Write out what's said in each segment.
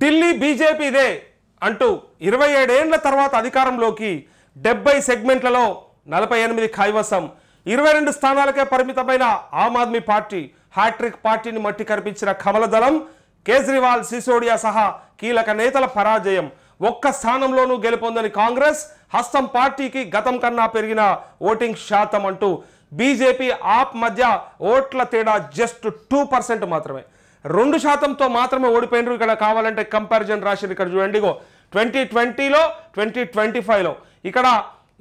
ఢిల్లీ బీజేపీదే అంటూ 27 ఏళ్ల తర్వాత అధికారంలోకి 70 సెగ్మెంట్లలో 48 కైవసం 22 స్థానాలకే పరిమితమైన ఆమ్ ఆద్మీ పార్టీ హ్యాట్రిక్ పార్టీని మట్టి కరిపించిన కమలదళం కేజ్రీవాల్ సిసోడియా సహా కీలక నేతల పరాజయం ఒక్క స్థానంలోనూ గెలుపొందని కాంగ్రెస్ హస్తం పార్టీకి గతం కన్నా పెరిగిన ఓటింగ్ శాతం అంటూ బీజేపీ ఆప్ మధ్య ఓట్ల తేడా జస్ట్ 2% మాత్రమే 2%తో మాత్రమే ఓడిపోయినారు. ఇక్కడ కావాలంటే కంపారిజన్ రాశారు ఇక్కడ చూడండి. 2020లో 2025లో ఇక్కడ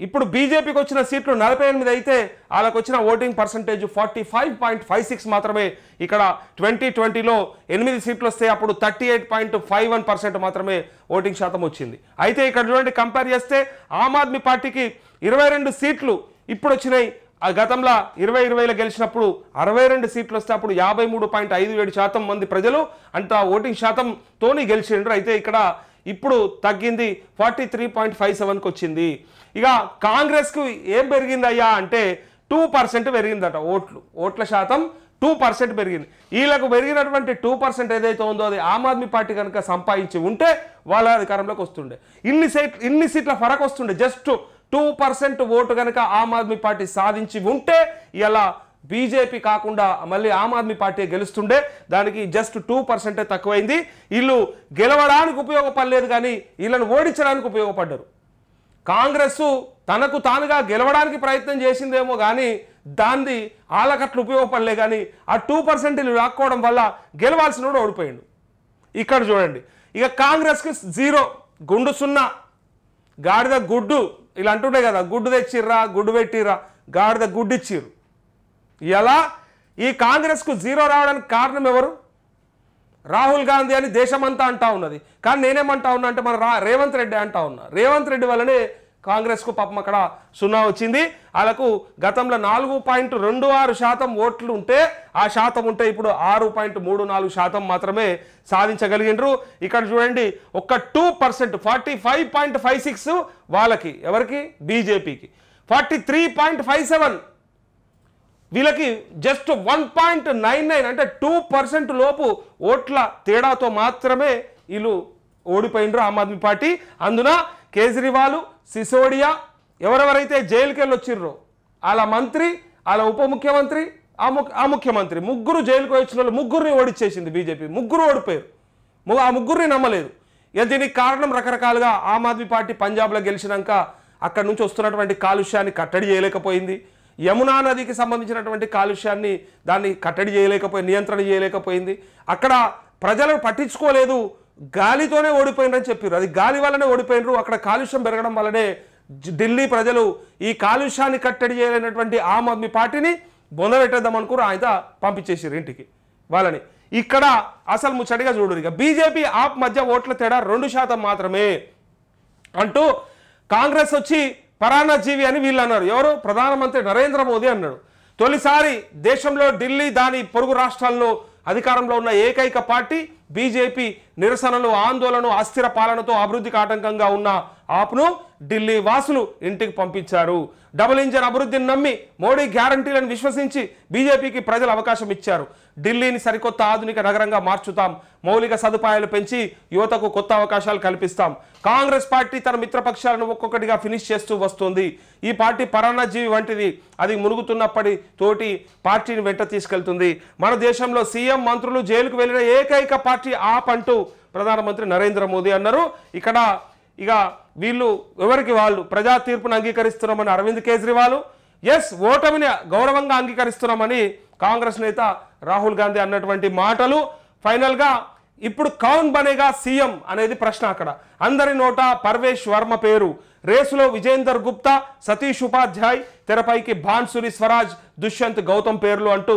ఇప్పుడు బీజేపీకి వచ్చిన సీట్లు 48 అయితే వాళ్ళకు వచ్చిన ఓటింగ్ పర్సంటేజ్ 45.56 మాత్రమే. ఇక్కడ 2020లో 8 సీట్లు వస్తే అప్పుడు 38.51% మాత్రమే ఓటింగ్ శాతం వచ్చింది. అయితే ఇక్కడ చూడండి కంపేర్ చేస్తే ఆమ్ ఆద్మీ పార్టీకి 22 సీట్లు ఇప్పుడు వచ్చినాయి. ఆ గతంలో 2020లో గెలిచినప్పుడు 62 సీట్లు వస్తే అప్పుడు 53.57% మంది ప్రజలు అంత ఓటింగ్ శాతంతోని గెలిచిండ్రు. అయితే ఇక్కడ ఇప్పుడు తగ్గింది 43.57కి వచ్చింది. ఇక కాంగ్రెస్కు ఏం పెరిగింది అయ్యా అంటే 2% పెరిగిందట. ఓట్ల శాతం 2% పెరిగింది. వీళ్ళకు పెరిగినటువంటి 2% ఏదైతే ఉందో అది ఆమ్ ఆద్మీ పార్టీ కనుక సంపాదించి ఉంటే వాళ్ళ అధికారంలోకి వస్తుండే. ఇన్ని సీట్ల ఫరక్ వస్తుండే. జస్ట్ 2% ఓటు కనుక ఆమ్ ఆద్మీ పార్టీ సాధించి ఉంటే ఇలా బీజేపీ కాకుండా మళ్ళీ ఆమ్ ఆద్మీ పార్టీ గెలుస్తుండే. దానికి జస్ట్ 2% తక్కువైంది. వీళ్ళు గెలవడానికి ఉపయోగపడలేదు కానీ వీళ్ళని ఓడించడానికి ఉపయోగపడ్డారు. కాంగ్రెస్ తనకు తానుగా గెలవడానికి ప్రయత్నం చేసిందేమో కానీ దాన్ని ఆలకట్లు ఉపయోగపడలే కానీ ఆ 2% వీళ్ళు రాకపోవడం వల్ల గెలవాల్సిన వాడు ఓడిపోయిండు. ఇక్కడ చూడండి ఇక కాంగ్రెస్కి 0 గుండు 0 గాడిద గుడ్డు ఇలా అంటుండే కదా, గుడ్డు తెచ్చిర్రా గుడ్డు పెట్టిర్రా గాడిద గుడ్డు ఇచ్చిర్రు. ఇలా ఈ కాంగ్రెస్కు 0 రావడానికి కారణం ఎవరు? రాహుల్ గాంధీ అని దేశమంతా అంటా ఉన్నది. కానీ నేనేమంటా ఉన్నా అంటే మన రేవంత్ రెడ్డి అంటా ఉన్నా. రేవంత్ రెడ్డి వల్లనే కాంగ్రెస్కు పాపం అక్కడ 0 వచ్చింది. వాళ్ళకు గతంలో 4.26% ఓట్లు ఉంటే ఆ శాతం ఉంటే ఇప్పుడు 6.34% మాత్రమే సాధించగలిగినరు. ఇక్కడ చూడండి ఒక్క 2% 45.56 వాళ్ళకి, ఎవరికి? బీజేపీకి. 43.57 వీళ్ళకి జస్ట్ 1.99 అంటే 2% లోపు ఓట్ల తేడాతో మాత్రమే వీళ్ళు ఓడిపోయినరు ఆమ్ ఆద్మీ పార్టీ. అందున కేజ్రీవాల్, సిసోడియా ఎవరెవరైతే జైలుకి వెళ్ళి వచ్చిర్రో వాళ్ళ మంత్రి, వాళ్ళ ఉప ముఖ్యమంత్రి, ఆ ముఖ్యమంత్రి ముగ్గురు జైలుకి వచ్చిన వాళ్ళు ముగ్గురిని ఓడిచ్చేసింది బీజేపీ. ముగ్గురు ఓడిపోయారు. ఆ ముగ్గురిని నమ్మలేదు. ఇక దీనికి కారణం రకరకాలుగా ఆమ్ ఆద్మీ పార్టీ పంజాబ్లో గెలిచినాక అక్కడి నుంచి వస్తున్నటువంటి కాలుష్యాన్ని కట్టడి చేయలేకపోయింది. యమునా నదికి సంబంధించినటువంటి కాలుష్యాన్ని దాన్ని కట్టడి చేయలేకపోయింది, నియంత్రణ చేయలేకపోయింది. అక్కడ ప్రజలను పట్టించుకోలేదు. గాలితోనే ఓడిపోయినని చెప్పారు. అది గాలి వల్లనే ఓడిపోయినరు. అక్కడ కాలుష్యం పెరగడం వల్లనే ఢిల్లీ ప్రజలు ఈ కాలుష్యాన్ని కట్టడి చేయలేనటువంటి ఆమ్ ఆద్మీ పార్టీని బొందబెట్టేద్దాం అనుకున్నారు. ఆయన పంపించేసారు ఇంటికి వాళ్ళని. ఇక్కడ అసలు ముచ్చటిగా చూడరు. ఇక బీజేపీ ఆప్ మధ్య ఓట్ల తేడా 2% మాత్రమే అంటూ కాంగ్రెస్ వచ్చి పరాన్నజీవి అని వీళ్ళు అన్నారు. ఎవరు? ప్రధానమంత్రి నరేంద్ర మోదీ అన్నాడు. తొలిసారి దేశంలో ఢిల్లీ దాని పొరుగు రాష్ట్రాల్లో అధికారంలో ఉన్న ఏకైక పార్టీ బీజేపీ నిరసనలు, ఆందోళన, అస్థిర పాలనతో అభివృద్ధికి ఆటంకంగా ఉన్న ఆప్ను ఢిల్లీ వాసులు ఇంటికి పంపించారు. డబుల్ ఇంజన్ అభివృద్ధిని నమ్మి మోడీ గ్యారంటీలను విశ్వసించి బీజేపీకి ప్రజలు అవకాశం ఇచ్చారు. ఢిల్లీని సరికొత్త ఆధునిక నగరంగా మార్చుతాం, మౌలిక సదుపాయాలు పెంచి యువతకు కొత్త అవకాశాలు కల్పిస్తాం. కాంగ్రెస్ పార్టీ తన మిత్రపక్షాలను ఒక్కొక్కటిగా ఫినిష్ చేస్తూ వస్తుంది. ఈ పార్టీ పరాన్నజీవి వంటిది. అది మునుగుతున్నప్పటి తోటి పార్టీని వెంట తీసుకెళ్తుంది. మన దేశంలో సీఎం, మంత్రులు జైలుకు వెళ్ళిన ఏకైక పార్టీ ఆప్ అంటూ ప్రధానమంత్రి నరేంద్ర మోదీ అన్నారు. ఇక్కడ ఇక వీళ్ళు ఎవరికి వాళ్ళు ప్రజా తీర్పును అంగీకరిస్తున్నామని అరవింద్ కేజ్రీవాల్, ఎస్ ఓటమిని గౌరవంగా అంగీకరిస్తున్నామని కాంగ్రెస్ నేత రాహుల్ గాంధీ అన్నటువంటి మాటలు. ఫైనల్గా ఇప్పుడు కౌన్ బనేగా సీఎం అనేది ప్రశ్న. అక్కడ అందరి నోట పర్వేష్ వర్మ పేరు. రేసులో విజేందర్ గుప్తా, సతీష్ ఉపాధ్యాయ్, తెరపైకి భాన్సురి స్వరాజ్, దుష్యంత్ గౌతమ్ పేర్లు అంటూ